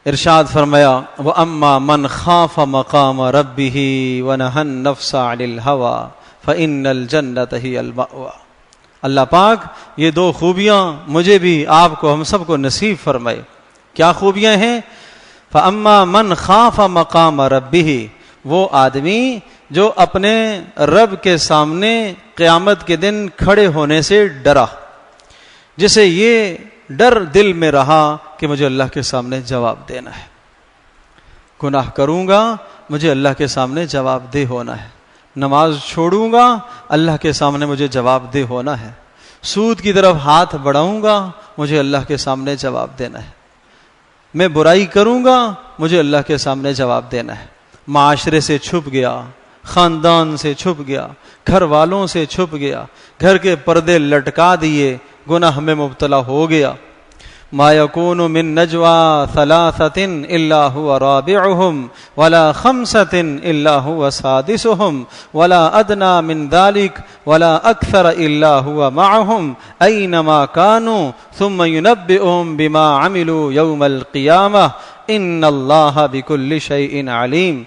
ارشاد فرمایا وَأَمَّا مَنْ خَافَ مَقَامَ رَبِّهِ وَنَهَى النَّفْسَ عَنِ الْهَوَى فَإِنَّ الْجَنَّةَ هِيَ الْمَأْوَى۔ اللہ پاک یہ دو خوبیاں مجھے بھی آپ کو ہم سب کو نصیب فرمائے۔ کیا خوبیاں ہیں؟ فَأَمَّا مَنْ خَافَ مَقَامَ رَبِّهِ، وہ آدمی جو اپنے رب کے سامنے قیامت کے دن کھڑے ہونے سے ڈرا، جسے یہ ڈر دل میں رہا کہ مجھے اللہ کے سامنے جواب دینا ہے، گناہ کروں گا مجھے اللہ کے سامنے جواب دہ ہونا ہے، نماز چھوڑوں گا اللہ کے سامنے مجھے جواب دہ ہونا ہے، سود کی طرف ہاتھ بڑھاؤں گا مجھے اللہ کے سامنے جواب دینا ہے، میں برائی کروں گا مجھے اللہ کے سامنے جواب دینا ہے، معاشرے سے چھپ گیا، خاندان سے چھپ گیا، گھر والوں سے چھپ گیا، گھر کے پردے لٹکا دیے، گناہ میں مبتلا ہو گیا۔ ما یکون من نجوى ثلاثة الا هو رابعهم ولا خمسة الا هو سادسهم ولا ادنى من ذلك ولا اكثر الا هو معهم اينما كانوا ثم ينبئهم بما عملوا يوم القيامة ان الله بكل شيء عليم۔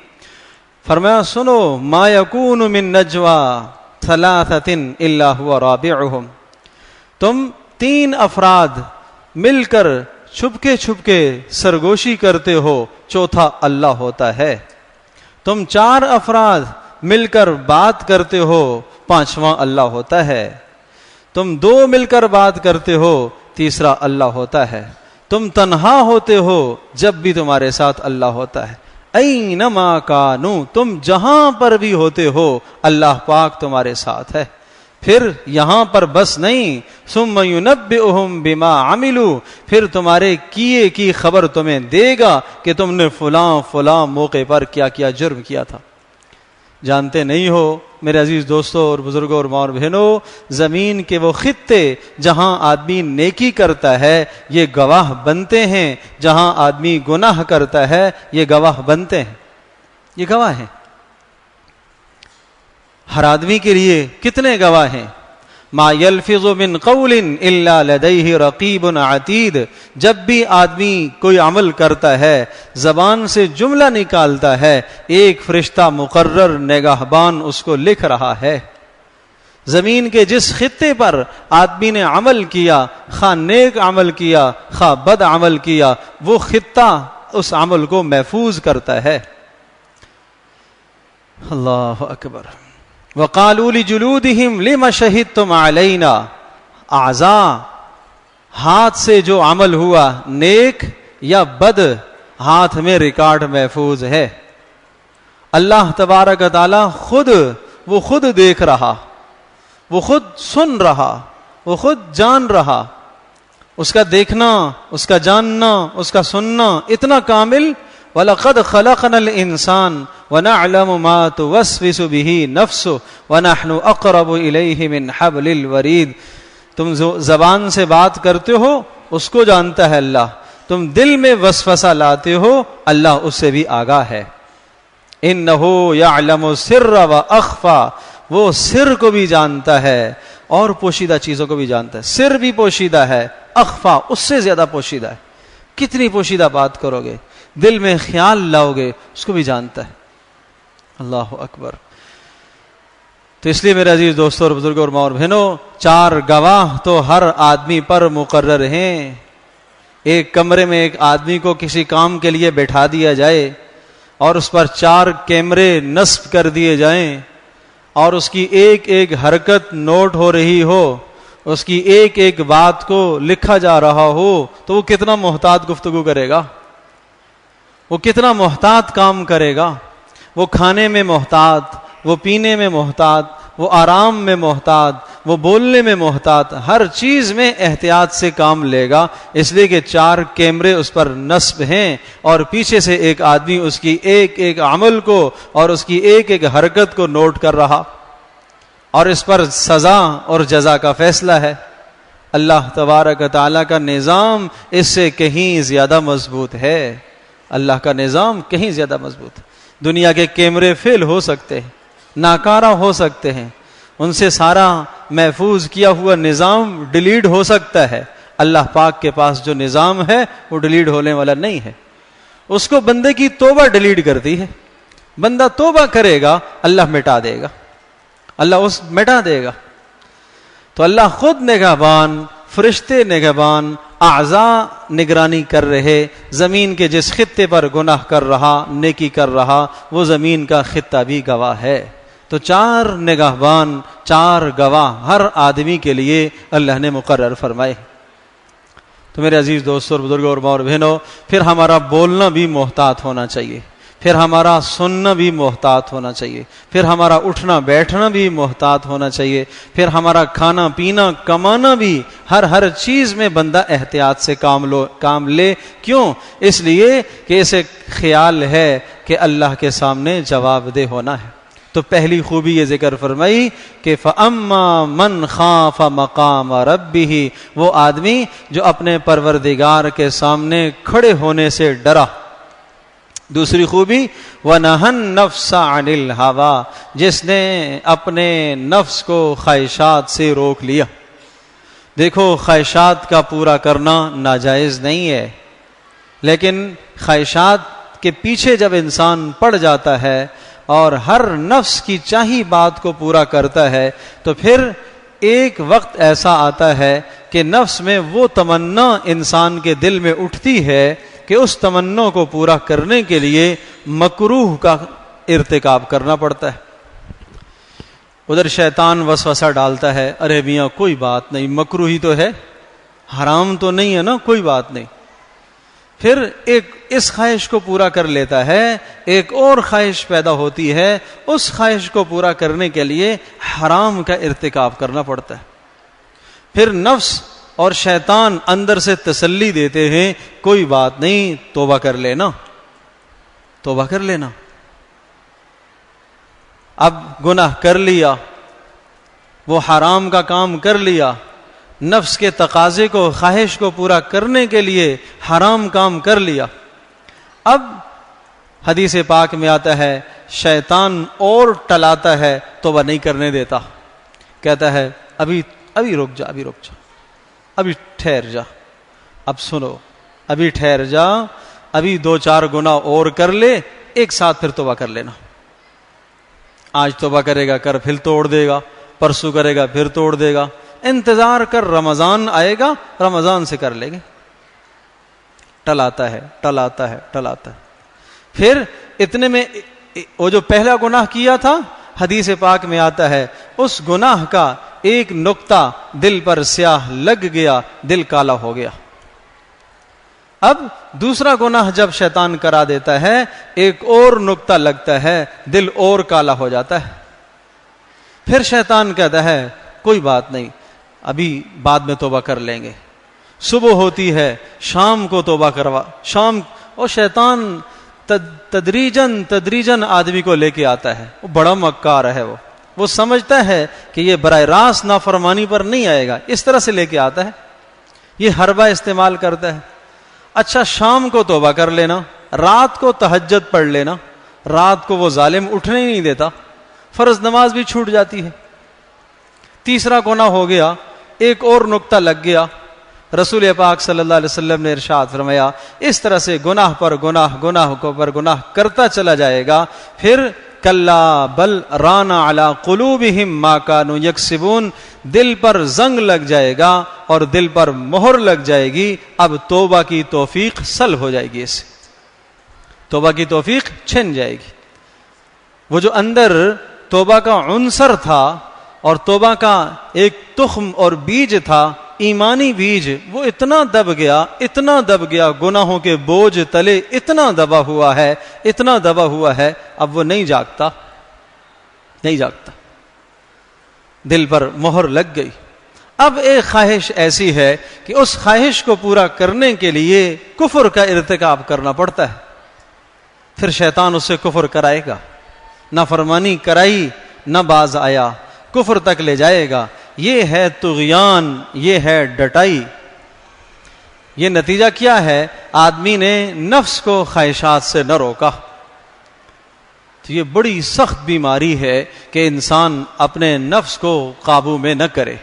فرمایا سنو، ما یکون من نجوى ثلاثة الا هو رابعهم، تم تین افراد مل کر چھپ کے سرگوشی کرتے ہو، چوتھا اللہ ہوتا ہے، تم چار افراد مل کر بات کرتے ہو، پانچواں اللہ ہوتا ہے، تم دو مل کر بات کرتے ہو، تیسرا اللہ ہوتا ہے، تم تنہا ہوتے ہو جب بھی تمہارے ساتھ اللہ ہوتا ہے، اینما کانو، تم جہاں پر بھی ہوتے ہو اللہ پاک تمہارے ساتھ ہے۔ پھر یہاں پر بس نہیں، ثم ینبئہم بما عملوا، پھر تمہارے کیے کی خبر تمہیں دے گا کہ تم نے فلاں موقع پر کیا کیا جرم کیا تھا۔ جانتے نہیں ہو میرے عزیز دوستوں اور بزرگوں اور ماں اور بہنوں، زمین کے وہ خطے جہاں آدمی نیکی کرتا ہے یہ گواہ بنتے ہیں، جہاں آدمی گناہ کرتا ہے یہ گواہ بنتے ہیں، یہ گواہ ہیں۔ ہر آدمی کے لیے کتنے گواہ ہیں؟ ما یلفظ من قول الا لدیہ رقیب عتید، جب بھی آدمی کوئی عمل کرتا ہے، زبان سے جملہ نکالتا ہے، ایک فرشتہ مقرر نگہبان اس کو لکھ رہا ہے۔ زمین کے جس خطے پر آدمی نے عمل کیا، خواہ نیک عمل کیا خواہ بد عمل کیا، وہ خطہ اس عمل کو محفوظ کرتا ہے۔ اللہ اکبر۔ وَقَالُوا لِجُلُودِهِمْ لِمَ شَهِدْتُمْ عَلَيْنَا، اعضاء ہاتھ سے جو عمل ہوا نیک یا بد، ہاتھ میں ریکارڈ محفوظ ہے۔ اللہ تبارک و تعالی وہ خود دیکھ رہا، وہ خود سن رہا، وہ خود جان رہا۔ اس کا دیکھنا، اس کا جاننا، اس کا سننا اتنا کامل، وَلَقَدْ خَلَقْنَا الْإِنسَانَ وَنَعْلَمُ مَا تُوَسْوِسُ بِهِ نَفْسُهُ وَنَحْنُ أَقْرَبُ إِلَيْهِ مِنْ حَبْلِ الْوَرِيدِ، تم زبان سے بات کرتے ہو اس کو جانتا ہے اللہ، تم دل میں وسوسہ لاتے ہو اللہ اس سے بھی آگاہ ہے۔ إِنَّهُ يَعْلَمُ السِّرَّ وَأَخْفَى، وہ سر کو بھی جانتا ہے اور پوشیدہ چیزوں کو بھی جانتا ہے۔ سر بھی پوشیدہ ہے، اخفا اس سے زیادہ پوشیدہ ہے۔ کتنی پوشیدہ بات کرو گے، دل میں خیال لاؤ گے، اس کو بھی جانتا ہے۔ اللہ اکبر۔ تو اس لیے میرے عزیز دوستوں اور بزرگوں اور ماں اور بہنوں، چار گواہ تو ہر آدمی پر مقرر ہیں۔ ایک کمرے میں ایک آدمی کو کسی کام کے لیے بیٹھا دیا جائے اور اس پر 4 کیمرے نصب کر دیے جائیں اور اس کی ایک ایک حرکت نوٹ ہو رہی ہو، اس کی ایک ایک بات کو لکھا جا رہا ہو، تو وہ کتنا محتاط گفتگو کرے گا، وہ کتنا محتاط کام کرے گا۔ وہ کھانے میں محتاط، وہ پینے میں محتاط، وہ آرام میں محتاط، وہ بولنے میں محتاط، ہر چیز میں احتیاط سے کام لے گا، اس لیے کہ 4 کیمرے اس پر نصب ہیں اور پیچھے سے ایک آدمی اس کی ایک ایک عمل کو اور اس کی ایک ایک حرکت کو نوٹ کر رہا، اور اس پر سزا اور جزا کا فیصلہ ہے۔ اللہ تبارک و تعالیٰ کا نظام اس سے کہیں زیادہ مضبوط ہے، اللہ کا نظام کہیں زیادہ مضبوط ہے۔ دنیا کے کیمرے فیل ہو سکتے ہیں، ناکارہ ہو سکتے ہیں، ان سے سارا محفوظ کیا ہوا نظام ڈیلیٹ ہو سکتا ہے، اللہ پاک کے پاس جو نظام ہے وہ ڈیلیٹ ہونے والا نہیں ہے۔ اس کو بندے کی توبہ ڈیلیٹ کرتی ہے. بندہ توبہ کرے گا اللہ مٹا دے گا, اللہ اس مٹا دے گا. تو اللہ خود نگہبان, فرشتے نگہبان, اعضاء نگرانی کر رہے, زمین کے جس خطے پر گناہ کر رہا نیکی کر رہا وہ زمین کا خطہ بھی گواہ ہے. تو 4 نگہبان, 4 گواہ ہر آدمی کے لیے اللہ نے مقرر فرمائے. تو میرے عزیز دوستوں اور بزرگوں اور ماں اور بہنوں, پھر ہمارا بولنا بھی محتاط ہونا چاہیے, پھر ہمارا سننا بھی محتاط ہونا چاہیے, پھر ہمارا اٹھنا بیٹھنا بھی محتاط ہونا چاہیے, پھر ہمارا کھانا پینا کمانا بھی, ہر چیز میں بندہ احتیاط سے کام لے. کیوں؟ اس لیے کہ اسے خیال ہے کہ اللہ کے سامنے جواب دہ ہونا ہے. تو پہلی خوبی یہ ذکر فرمائی کہ فَأَمَّا مَنْ خَافَ مَقَامَ رَبِّهِ, وہ آدمی جو اپنے پروردگار کے سامنے کھڑے ہونے سے ڈرا. دوسری خوبی وَنَهَى النَّفْسَ عَنِ الْهَوَىٰ, جس نے اپنے نفس کو خواہشات سے روک لیا. دیکھو خواہشات کا پورا کرنا ناجائز نہیں ہے, لیکن خواہشات کے پیچھے جب انسان پڑ جاتا ہے اور ہر نفس کی چاہی بات کو پورا کرتا ہے تو پھر ایک وقت ایسا آتا ہے کہ نفس میں وہ تمنا انسان کے دل میں اٹھتی ہے کہ اس تمنا کو پورا کرنے کے لیے مکروہ کا ارتکاب کرنا پڑتا ہے. ادھر شیطان وسوسہ ڈالتا ہے, ارے میاں کوئی بات نہیں, مکروہ ہی تو ہے, حرام تو نہیں ہے نا, کوئی بات نہیں. پھر ایک اس خواہش کو پورا کر لیتا ہے, ایک اور خواہش پیدا ہوتی ہے, اس خواہش کو پورا کرنے کے لیے حرام کا ارتکاب کرنا پڑتا ہے. پھر نفس اور شیطان اندر سے تسلی دیتے ہیں, کوئی بات نہیں, توبہ کر لینا, توبہ کر لینا. اب گناہ کر لیا, وہ حرام کا کام کر لیا, نفس کے تقاضے کو, خواہش کو پورا کرنے کے لیے حرام کام کر لیا. اب حدیث پاک میں آتا ہے شیطان اور ٹلاتا ہے, توبہ نہیں کرنے دیتا, کہتا ہے ابھی رک جا, ابھی رک جا, ابھی ٹھہر جا, اب سنو, ابھی ٹھہر جا, ابھی 2-4 گناہ اور کر لے, ایک ساتھ پھر توبہ کر لینا. آج توبہ کرے گا کر پھر توڑ دے گا, پرسوں کرے گا پھر توڑ دے گا, انتظار کر, رمضان آئے گا, رمضان سے کر لیں گے. ٹلاتا ہے, ٹلاتا ہے, ٹلاتا ہے. پھر اتنے میں وہ جو پہلا گناہ کیا تھا, حدیث پاک میں آتا ہے اس گناہ کا ایک نقطہ دل پر سیاہ لگ گیا, دل کالا ہو گیا. اب دوسرا گناہ جب شیطان کرا دیتا ہے, ایک اور نقطہ لگتا ہے, دل اور کالا ہو جاتا ہے. پھر شیطان کہتا ہے کوئی بات نہیں, ابھی بعد میں توبہ کر لیں گے. صبح ہوتی ہے, شام کو توبہ کروا, شام, اور شیطان تدریجن آدمی کو لے کے آتا ہے. وہ بڑا مکار ہے, وہ سمجھتا ہے کہ یہ براہ راست نافرمانی پر نہیں آئے گا, اس طرح سے لے کے آتا ہے, یہ حربہ استعمال کرتا ہے. اچھا شام کو توبہ کر لینا, رات کو تہجد پڑھ لینا, رات کو وہ ظالم اٹھنے ہی نہیں دیتا, فرض نماز بھی چھوٹ جاتی ہے. تیسرا گناہ ہو گیا, ایک اور نقطہ لگ گیا. رسول پاک صلی اللہ علیہ وسلم نے ارشاد فرمایا اس طرح سے گناہ پر گناہ, گناہ کو پر گناہ کرتا چلا جائے گا. پھر کلا بل رانا علی قلوبہم ما کانوا یکسبون, دل پر زنگ لگ جائے گا اور دل پر مہر لگ جائے گی. اب توبہ کی توفیق سلب ہو جائے گی, اسے توبہ کی توفیق چھن جائے گی. وہ جو اندر توبہ کا عنصر تھا اور توبہ کا ایک تخم اور بیج تھا, ایمانی بیج, وہ اتنا دب گیا, گناہوں کے بوجھ تلے اتنا دبا ہوا ہے, اب وہ نہیں جاگتا, دل پر مہر لگ گئی. اب ایک خواہش ایسی ہے کہ اس خواہش کو پورا کرنے کے لیے کفر کا ارتکاب کرنا پڑتا ہے. پھر شیطان اس سے کفر کرائے گا, نافرمانی کرائی, نہ باز آیا, کفر تک لے جائے گا. یہ ہے طغیان, یہ ہے ڈٹائی. یہ نتیجہ کیا ہے؟ آدمی نے نفس کو خواہشات سے نہ روکا. تو یہ بڑی سخت بیماری ہے کہ انسان اپنے نفس کو قابو میں نہ کرے.